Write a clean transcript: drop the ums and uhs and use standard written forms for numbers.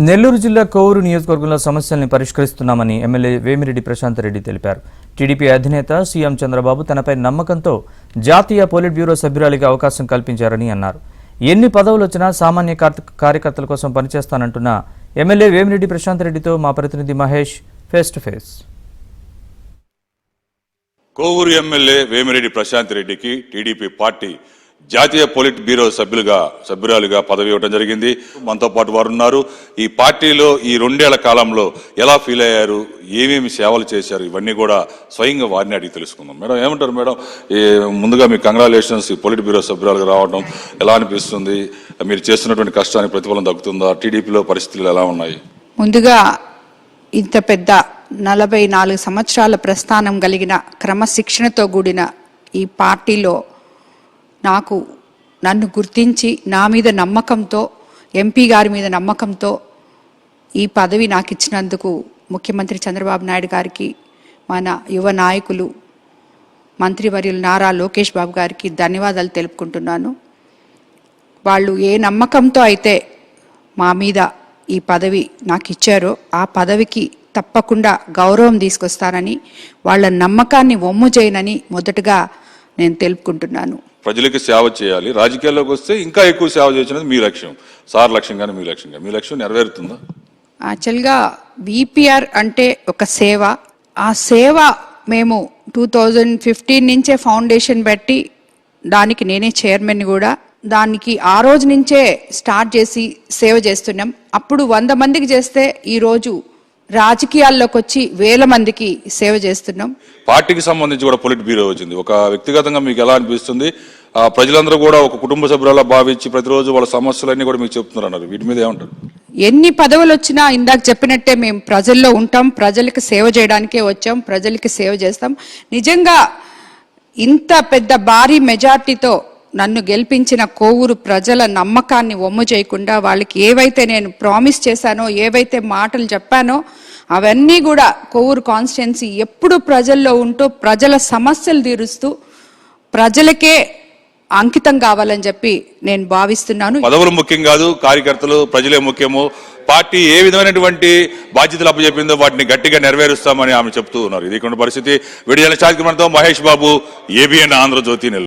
నెల్లూరు జిల్లా కోవూరు నియోజకవర్గంలో సమస్యల్ని పరిష్కరిస్తున్నామని ఎమ్మెల్యే వేమిరెడ్డి ప్రశాంత్ రెడ్డి తెలిపారు. టీడీపీ అధినేత సీఎం చంద్రబాబు తనపై నమ్మకంతో జాతీయ పోలిట్ బ్యూరో సభ్యురాలిగా అవకాశం కల్పించారని అన్నారు. ఎన్ని పదవులు వచ్చినా సామాన్య కార్యకర్తల కోసం పనిచేస్తానంటున్న ఎమ్మెల్యే వేమిరెడ్డి ప్రశాంత్ రెడ్డితో మా ప్రతినిధి Mahesh face to face. Kovur MLA Vemireddy Prashanth రెడ్డికి టీడీపీ పార్టీ జాతీయ పోలిట్ బ్యూరో సభ్యురాలుగా పదవి ఇవ్వడం జరిగింది. మనతో పాటు వారు ఉన్నారు. ఈ పార్టీలో ఈ 2 ఏళ్ల కాలంలో ఎలా ఫీల్ అయ్యారు, ఏమేమి సేవలు చేశారు, ఇవన్నీ కూడా స్వయంగా వారిని అడిగి తెలుసుకుందాం. మేడం, ఏమంటారు మేడం? ముందుగా మీ కంగ్రాచులేషన్స్. ఈ పోలిట్ బ్యూరో సభ్యురాలుగా రావడం ఎలా అనిపిస్తుంది? మీరు చేస్తున్నటువంటి కష్టానికి ప్రతిఫలం దక్కుతుందా? టీడీపీలో పరిస్థితులు ఎలా ఉన్నాయి? ముందుగా ఇంత పెద్ద 44 సంవత్సరాల ప్రస్థానం కలిగిన క్రమశిక్షణతో కూడిన ఈ పార్టీలో నన్ను గుర్తించి నా మీద నమ్మకంతో, ఎంపీ గారి మీద నమ్మకంతో ఈ పదవి నాకు ఇచ్చినందుకు ముఖ్యమంత్రి చంద్రబాబు నాయుడు గారికి, మన యువ నాయకులు మంత్రివర్యులు నారా లోకేష్ బాబు గారికి ధన్యవాదాలు తెలుపుకుంటున్నాను. వాళ్ళు ఏ నమ్మకంతో అయితే మా మీద ఈ పదవి నాకు ఇచ్చారో ఆ పదవికి తప్పకుండా గౌరవం తీసుకొస్తానని, వాళ్ళ నమ్మకాన్ని వమ్ము చేయనని మొదటగా నేను తెలుపుకుంటున్నాను. ప్రజలకు సేవ చేయాలి, రాజకీయాల్లోకి వస్తే ఇంకా ఎక్కువ సేవ చేసినది మీ లక్ష్యం, సార్ లక్ష్యం కానీ మీ లక్ష్యం కానీ, మీ లక్ష్యం నెరవేరుతుందా? యాక్చువల్గా విపిఆర్ అంటే ఒక సేవ. ఆ సేవ మేము 2015 నుంచే ఫౌండేషన్ పెట్టి దానికి నేనే చైర్మన్ కూడా, దానికి ఆ రోజు నుంచే స్టార్ట్ చేసి సేవ చేస్తున్నాం. అప్పుడు 100 మందికి చేస్తే ఈరోజు రాజకీయాల్లోకి వచ్చి 1000 మందికి సేవ చేస్తున్నాం. పార్టీకి సంబంధించి కూడా పొలిట్ బ్యూరో వచ్చింది. ఒక వ్యక్తిగతంగా మీకు ఎలా అనిపిస్తుంది? ప్రజలందరూ కూడా ఒక కుటుంబ సభ్యులా భావించి ప్రతిరోజు వాళ్ళ సమస్యలన్నీ కూడా మీకు చెప్తున్నారు అన్నారు. వీటి మీద ఏమంటారు? ఎన్ని పదవులు వచ్చినా ఇందాక చెప్పినట్టే మేము ప్రజల్లో ఉంటాం, ప్రజలకు సేవ చేయడానికే వచ్చాం, ప్రజలకి సేవ చేస్తాం. నిజంగా ఇంత పెద్ద భారీ మెజార్టీతో నన్ను గెలిపించిన కోవూరు ప్రజల నమ్మకాన్ని వమ్ము చేయకుండా, వాళ్ళకి ఏవైతే నేను ప్రామిస్ చేశానో, ఏవైతే మాటలు చెప్పానో అవన్నీ కూడా కోవూరు కాన్స్టిట్యున్సీ ఎప్పుడు ప్రజల్లో ఉంటూ ప్రజల సమస్యలు తీరుస్తూ ప్రజలకే అంకితం కావాలని చెప్పి నేను భావిస్తున్నాను. పదవులు ముఖ్యం కాదు, కార్యకర్తలు ప్రజలే ముఖ్యము. పార్టీ ఏ విధమైనటువంటి బాధ్యతలు అప్పచెప్పిందో వాటిని గట్టిగా నెరవేరుస్తామని ఆమె చెప్తూ ఉన్నారు. ఇది పరిస్థితి. విడుదల కార్యక్రమంతో మహేష్ బాబు, ABN ఆంధ్రజ్యోతి.